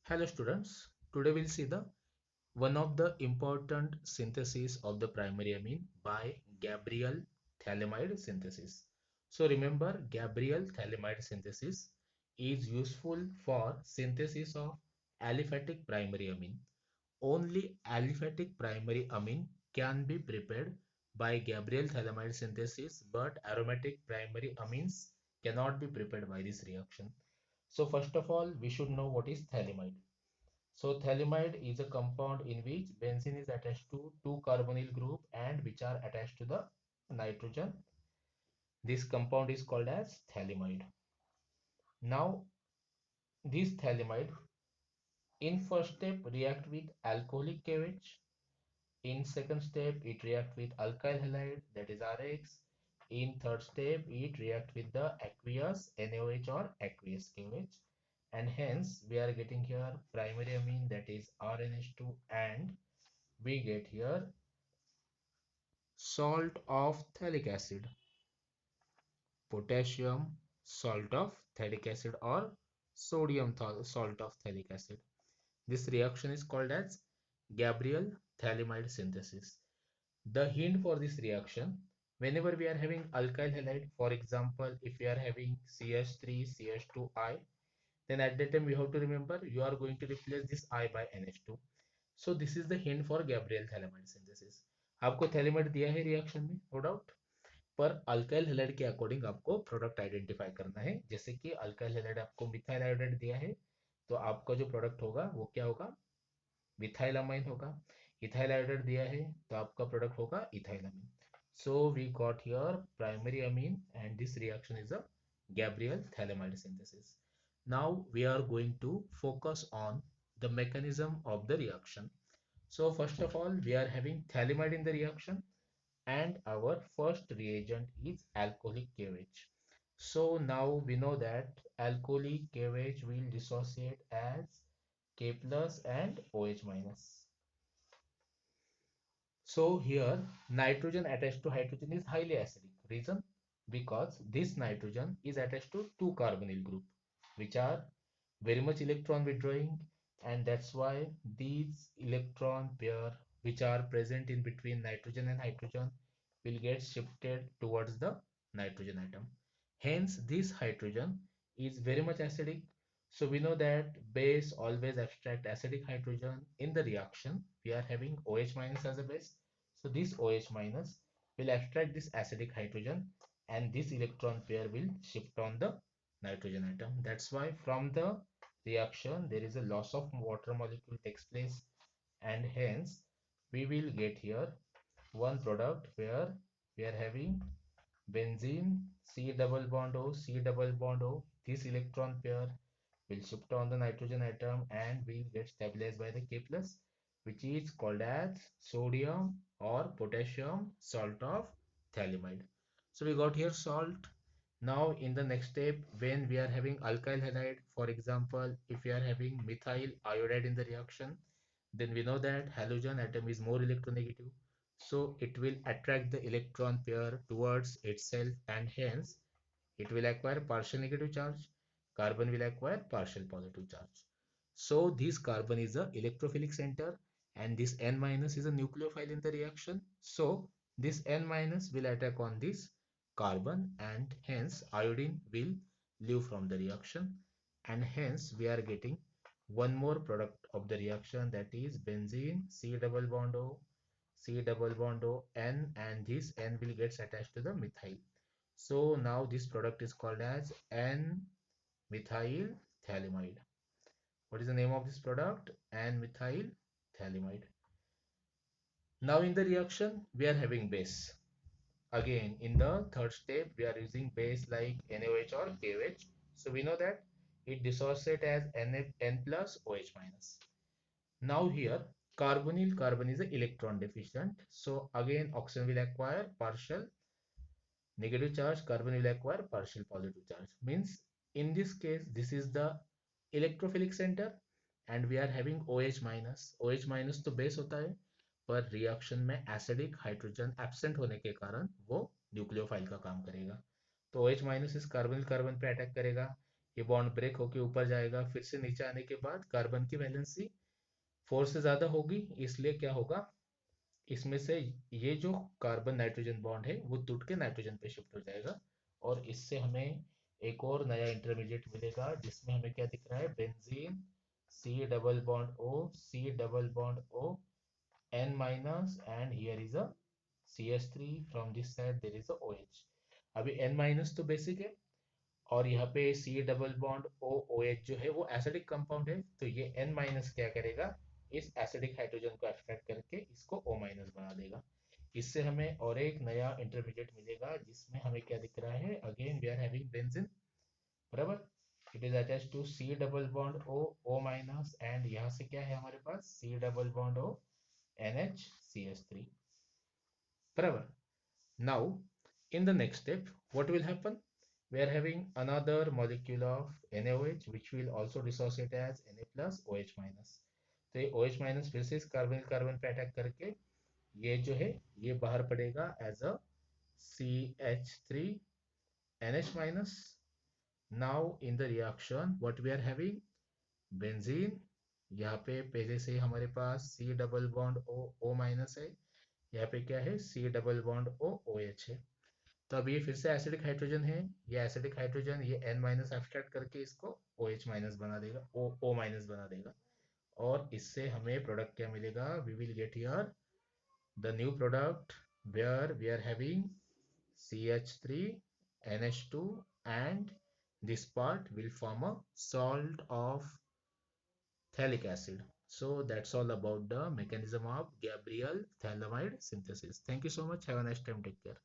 Hello students, today we'll see the one of the important synthesis of the primary amine by Gabriel Thalamide synthesis. So remember, Gabriel Thalamide synthesis is useful for synthesis of aliphatic primary amine. Only aliphatic primary amine can be prepared by Gabriel Thalamide synthesis, but aromatic primary amines cannot be prepared by this reaction. So first of all, we should know what is thalamide. So thalamide is a compound in which benzene is attached to two carbonyl group and which are attached to the nitrogen. This compound is called as thalamide. Now this thalamide in first step react with alcoholic KOH. In second step it react with alkyl halide, that is RX. In third step it react with the aqueous NaOH or aqueous KOH, and hence we are getting here primary amine, that is RNH2, and we get here salt of phthalic acid, potassium salt of phthalic acid, or sodium salt of phthalic acid. This reaction is called as Gabriel Thalamide synthesis. The hint for this reaction, whenever we are having alkyl halide, for example, if we are having CH3, CH2I, then at that time we have to remember you are going to replace this I by NH2. So this is the hint for Gabriel Thalamide synthesis. आपको phthalimide दिया है reaction में, no doubt, पर alkyl halide के according आपको product identify करना है। जैसे कि अल्काइल हैलाइड आपको मिथाइल आयोडाइड दिया है, तो आपका जो प्रोडक्ट होगा वो क्या होगा, मिथाइल अमाइन होगा। इथाइल आयोडाइड दिया है तो आपका प्रोडक्ट होगा ethyl amine. So we got here primary amine and this reaction is a Gabriel Thalamide synthesis. Now we are going to focus on the mechanism of the reaction. So first of all, we are having thalamide in the reaction, and our first reagent is alcoholic KOH. So now we know that alcoholic KOH will dissociate as K plus and OH minus. So here nitrogen attached to hydrogen is highly acidic. Reason? Because this nitrogen is attached to two carbonyl group which are very much electron withdrawing, and that's why these electron pair which are present in between nitrogen and hydrogen will get shifted towards the nitrogen atom. Hence this hydrogen is very much acidic. So we know that base always abstract acidic hydrogen. In the reaction we are having OH minus as a base. So this OH minus will abstract this acidic hydrogen, and this electron pair will shift on the nitrogen atom. That's why from the reaction there is a loss of water molecule takes place, and hence we will get here one product where we are having benzene C double bond O, C double bond O. This electron pair will shift on the nitrogen atom and will get stabilized by the K plus, which is called as sodium or potassium salt of thalamide. So we got here salt. Now in the next step, when we are having alkyl halide, for example, if we are having methyl iodide in the reaction, then we know that halogen atom is more electronegative. So it will attract the electron pair towards itself, and hence it will acquire partial negative charge. Carbon will acquire partial positive charge. So this carbon is a electrophilic center, and this N minus is a nucleophile in the reaction. So this N minus will attack on this carbon, and hence iodine will leave from the reaction, and hence we are getting one more product of the reaction, that is benzene C double bond O, C double bond O, N, and this N will get attached to the methyl. So now this product is called as N-methyl thalamide. What is the name of this product? N-methyl thalamide. Now in the reaction we are having base. Again in the third step we are using base like NaOH or KOH. So we know that it dissociates as N plus OH minus. Now here carbon is an electron deficient. So again oxygen will acquire partial negative charge, carbon will acquire partial positive charge. Means in this case this is the electrophilic center and we are having OH minus. OH minus तो base होता है, पर reaction में acidic hydrogen absent होने के कारण वो nucleophile का काम करेगा। तो OH माइनस इस कार्बन कार्बन पे अटैक करेगा, ये बॉन्ड ब्रेक होके ऊपर जाएगा, फिर से नीचे आने के बाद कार्बन की वैलेंसी 4 से ज्यादा होगी, इसलिए क्या होगा, इसमें से ये जो कार्बन नाइट्रोजन बॉन्ड है वो टूट के नाइट्रोजन पे शिफ्ट हो जाएगा, और इससे हमें एक और नया इंटरमीडिएट मिलेगा जिसमें हमें क्या दिख रहा है, benzene C double bond O, C double bond O, N minus, and here is a CH3, from this side there is a OH। अभी N minus तो बेसिक है, और यहाँ पे C double bond O OH जो है वो acidic compound है, तो ये N माइनस क्या करेगा, इस एसिडिक हाइड्रोजन को एक्सट्रैक्ट करके इसको O माइनस बना देगा। इससे हमें और एक नया इंटरमीडिएट मिलेगा जिसमें हमें क्या दिख रहा है, again we are having benzene, बराबर, it is attached to C double bond O O minus, and यहाँ से क्या है हमारे पास C double bond O NHCH3, barabar. Now in the next step what will happen, we are having another molecule of NaOH which will also dissociate as Na plus OH minus। तो ये OH minus फिर से इस carbon carbon पे attack करके ये जो है ये बाहर पड़ेगा as a CH3 NH minus। now in the reaction what we are having, benzene, यहाँ पे पहले से हमारे पास C double bond O O minus है, यहाँ पे क्या है C double bond O OH है, तो अब ये फिर से एसिडिक हाइड्रोजन है, ये एसिडिक हाइड्रोजन ये N माइनस एब्स्ट्रैक्ट करके इसको OH माइनस बना देगा, O माइनस बना देगा, और इससे हमें प्रोडक्ट क्या मिलेगा, we will get here the new product where we are having CH3 NH2, and this part will form a salt of phthalic acid। So that's all about the mechanism of Gabriel phthalimide synthesis. Thank you so much. Have a nice time. Take care.